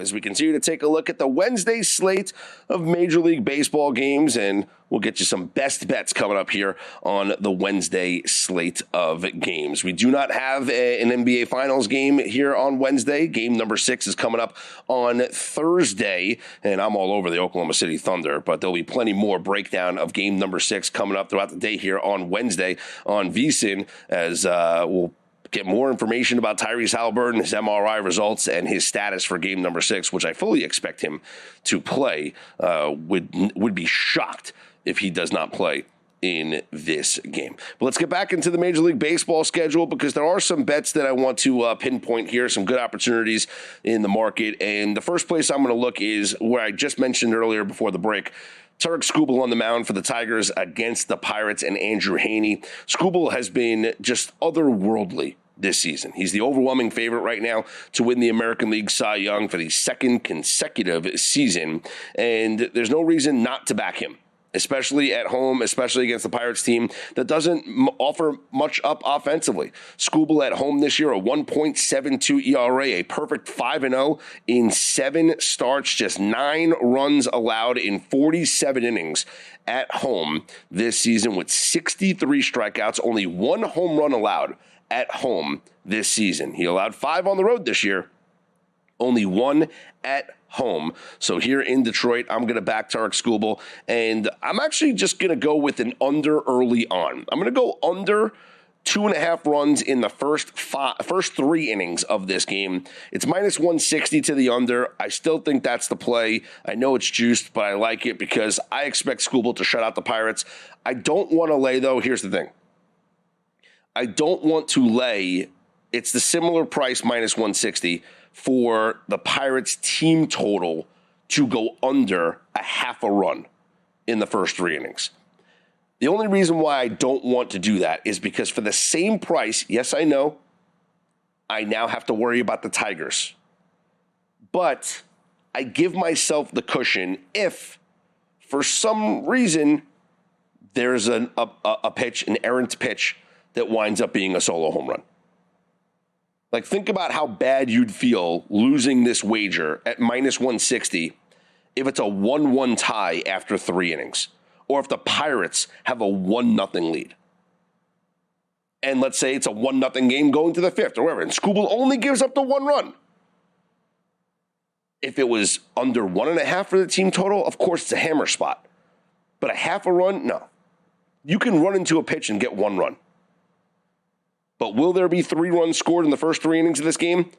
as we continue to take a look at the Wednesday slate of Major League Baseball games, and we'll get you some best bets coming up here on the Wednesday slate of games. We do not have an NBA Finals game here on Wednesday. Game number 6 is coming up on Thursday, and I'm all over the Oklahoma City Thunder, but there'll be plenty more breakdown of game number 6 coming up throughout the day here on Wednesday on VSiN, as we'll get more information about Tyrese Halliburton, his MRI results, and his status for game number 6, which I fully expect him to play. Would be shocked if he does not play in this game. But let's get back into the Major League Baseball schedule, because there are some bets that I want to pinpoint here, some good opportunities in the market. And the first place I'm going to look is where I just mentioned earlier before the break. Tarek Skubal on the mound for the Tigers against the Pirates and Andrew Heaney. Skubal has been just otherworldly this season. He's the overwhelming favorite right now to win the American League Cy Young for the second consecutive season, and there's no reason not to back him, especially at home, especially against the Pirates team that doesn't offer much up offensively. Skubal at home this year, a 1.72 ERA, a perfect 5-0 in 7 starts, just 9 runs allowed in 47 innings at home this season with 63 strikeouts, only 1 home run allowed at home this season. He allowed 5 on the road this year, only 1 at home. So here in Detroit, I'm going to back Tarek Skubal, and I'm actually just going to go with an under early on. I'm going to go under 2.5 runs in the first 3 innings of this game. It's minus 160 to the under. I still think that's the play. I know it's juiced, but I like it because I expect Skubal to shut out the Pirates. I don't want to lay, though. Here's the thing. I don't want to lay. It's the similar price, minus 160, for the Pirates team total to go under a half a run in the first 3 innings. The only reason why I don't want to do that is because for the same price, yes, I know, I now have to worry about the Tigers. But I give myself the cushion if, for some reason, there's a pitch, an errant pitch, that winds up being a solo home run. Like, think about how bad you'd feel losing this wager at minus 160 if it's a 1-1 tie after 3 innings, or if the Pirates have a 1-0 lead. And let's say it's a 1-0 game going to the 5th or whatever, and Skubal only gives up the 1 run. If it was under 1.5 for the team total, of course it's a hammer spot. But a half a run, no. You can run into a pitch and get 1 run. But will there be 3 runs scored in the first 3 innings of this game?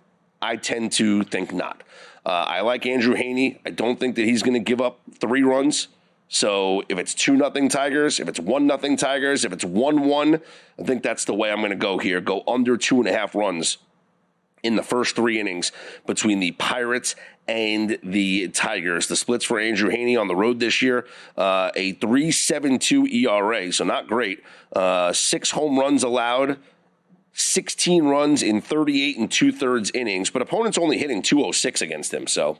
I tend to think not. I like Andrew Heaney. I don't think that he's going to give up 3 runs. So if it's 2-0 Tigers, if it's 1-0 Tigers, if it's 1-1, I think that's the way I'm going to go here. Go under 2.5 runs in the first 3 innings between the Pirates and the Tigers. The splits for Andrew Heaney on the road this year, a 3.72 ERA, so not great. 6 home runs allowed, 16 runs in 38 2/3 innings, but opponents only hitting 206 against him. So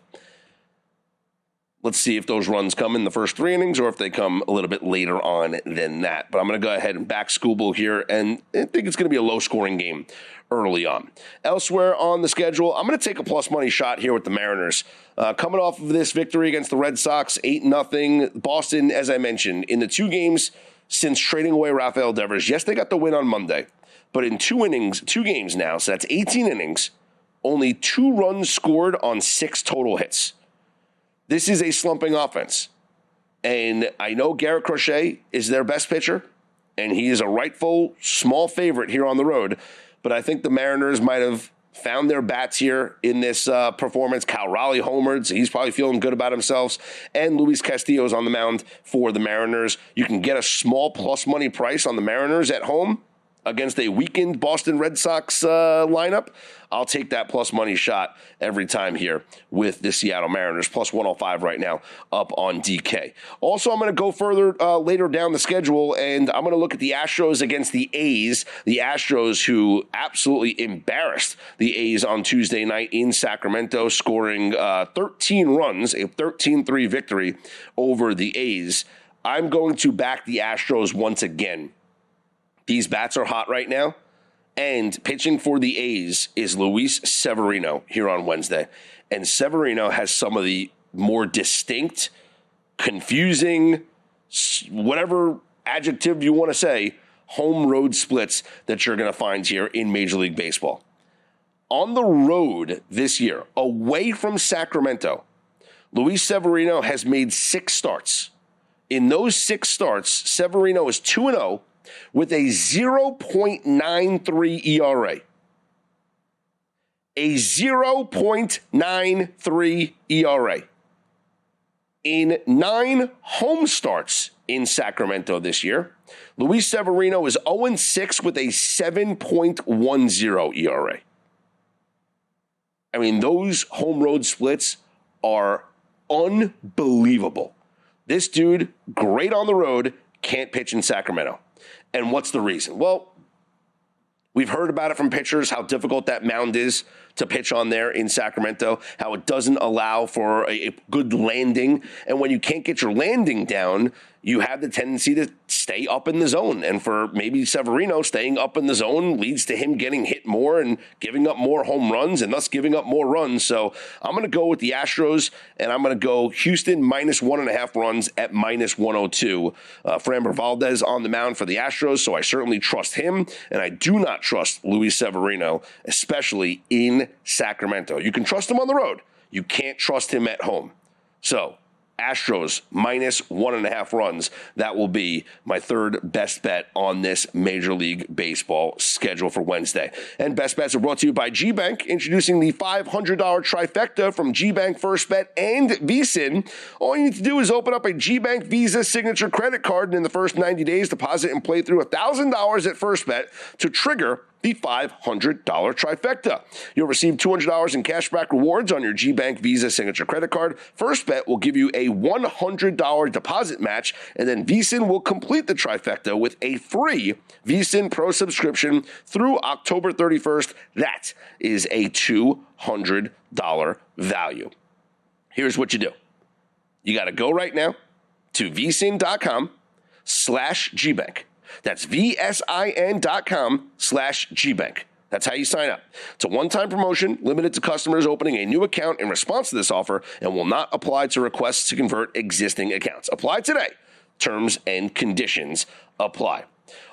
let's see if those runs come in the first 3 innings or if they come a little bit later on than that. But I'm going to go ahead and back Skubal here, and I think it's going to be a low-scoring game early on. Elsewhere on the schedule, I'm going to take a plus money shot here with the Mariners. Coming off of this victory against the Red Sox, 8-0. Boston, as I mentioned, in the 2 games since trading away Rafael Devers, yes, they got the win on Monday. But in 2 games now, so that's 18 innings, only 2 runs scored on 6 total hits. This is a slumping offense. And I know Garrett Crochet is their best pitcher, and he is a rightful small favorite here on the road. But I think the Mariners might have found their bats here in this performance. Cal Raleigh homered, so he's probably feeling good about himself. And Luis Castillo's on the mound for the Mariners. You can get a small plus money price on the Mariners at home against a weakened Boston Red Sox lineup. I'll take that plus money shot every time here with the Seattle Mariners, plus 105 right now up on DK. Also, I'm going to go further later down the schedule, and I'm going to look at the Astros against the A's. The Astros, who absolutely embarrassed the A's on Tuesday night in Sacramento, scoring 13 runs, a 13-3 victory over the A's. I'm going to back the Astros once again. These bats are hot right now, and pitching for the A's is Luis Severino here on Wednesday. And Severino has some of the more distinct, confusing, whatever adjective you want to say, home road splits that you're going to find here in Major League Baseball. On the road this year, away from Sacramento, Luis Severino has made 6 starts. In those 6 starts, Severino is 2-0 with a 0.93 ERA. A 0.93 ERA. In 9 home starts in Sacramento this year, Luis Severino is 0-6 with a 7.10 ERA. I mean, those home road splits are unbelievable. This dude, great on the road, can't pitch in Sacramento. And what's the reason? Well, we've heard about it from pitchers, how difficult that mound is to pitch on there in Sacramento, how it doesn't allow for a good landing. And when you can't get your landing down, you have the tendency to stay up in the zone. And for maybe Severino, staying up in the zone leads to him getting hit more and giving up more home runs and thus giving up more runs. So I'm going to go with the Astros, and I'm going to go Houston minus 1.5 runs at minus 102. Framber Valdez on the mound for the Astros, so I certainly trust him. And I do not trust Luis Severino, especially in Sacramento. You can trust him on the road. You can't trust him at home. So Astros minus 1.5 runs. That will be my third best bet on this Major League Baseball schedule for Wednesday. And best bets are brought to you by GBank, introducing the $500 trifecta from GBank First Bet and VSiN. All you need to do is open up a GBank Visa signature credit card, and in the first 90 days, deposit and play through $1,000 at First Bet to trigger the $500 trifecta. You'll receive $200 in cashback rewards on your GBank Visa signature credit card. First Bet will give you a $100 deposit match, and then VSiN will complete the trifecta with a free VSiN Pro subscription through October 31st. That is a $200 value. Here's what you do. You got to go right now to vsin.com/GBank. That's VSIN.com/GBank. That's how you sign up. It's a one-time promotion limited to customers opening a new account in response to this offer and will not apply to requests to convert existing accounts. Apply today. Terms and conditions apply.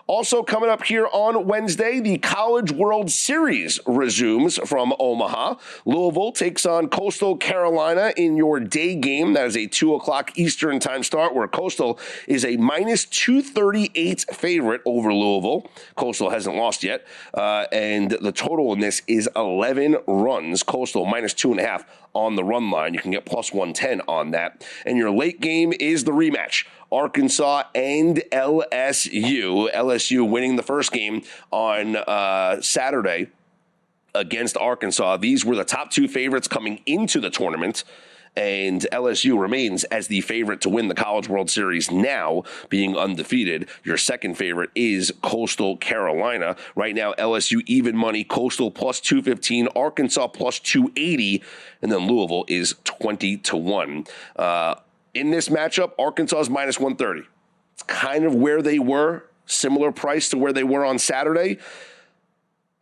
Also coming up here on Wednesday, the College World Series resumes from Omaha. Louisville takes on Coastal Carolina in your day game. That is a 2 o'clock Eastern time start, where Coastal is a minus 238 favorite over Louisville. Coastal hasn't lost yet. And the total in this is 11 runs. Coastal minus 2.5 on the run line. You can get plus 110 on that. And your late game is the rematch. Arkansas and LSU. LSU winning the first game on Saturday against Arkansas. These were the top 2 favorites coming into the tournament, and LSU remains as the favorite to win the College World Series now, being undefeated. Your second favorite is Coastal Carolina. Right now, LSU even money, Coastal plus 215, Arkansas plus 280, and then Louisville is 20-1. In this matchup, Arkansas is minus 130. It's kind of where they were, similar price to where they were on Saturday.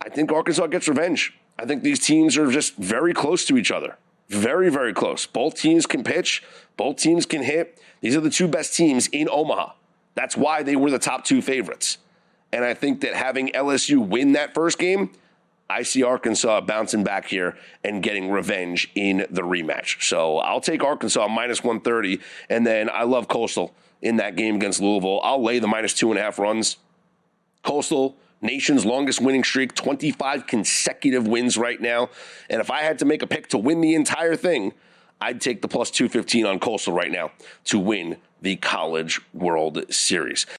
I think Arkansas gets revenge. I think these teams are just very close to each other. Very, very close. Both teams can pitch. Both teams can hit. These are the 2 best teams in Omaha. That's why they were the top 2 favorites. And I think that having LSU win that first game, I see Arkansas bouncing back here and getting revenge in the rematch. So I'll take Arkansas minus 130, and then I love Coastal in that game against Louisville. I'll lay the minus 2.5 runs. Coastal, nation's longest winning streak, 25 consecutive wins right now. And if I had to make a pick to win the entire thing, I'd take the plus 215 on Coastal right now to win the College World Series.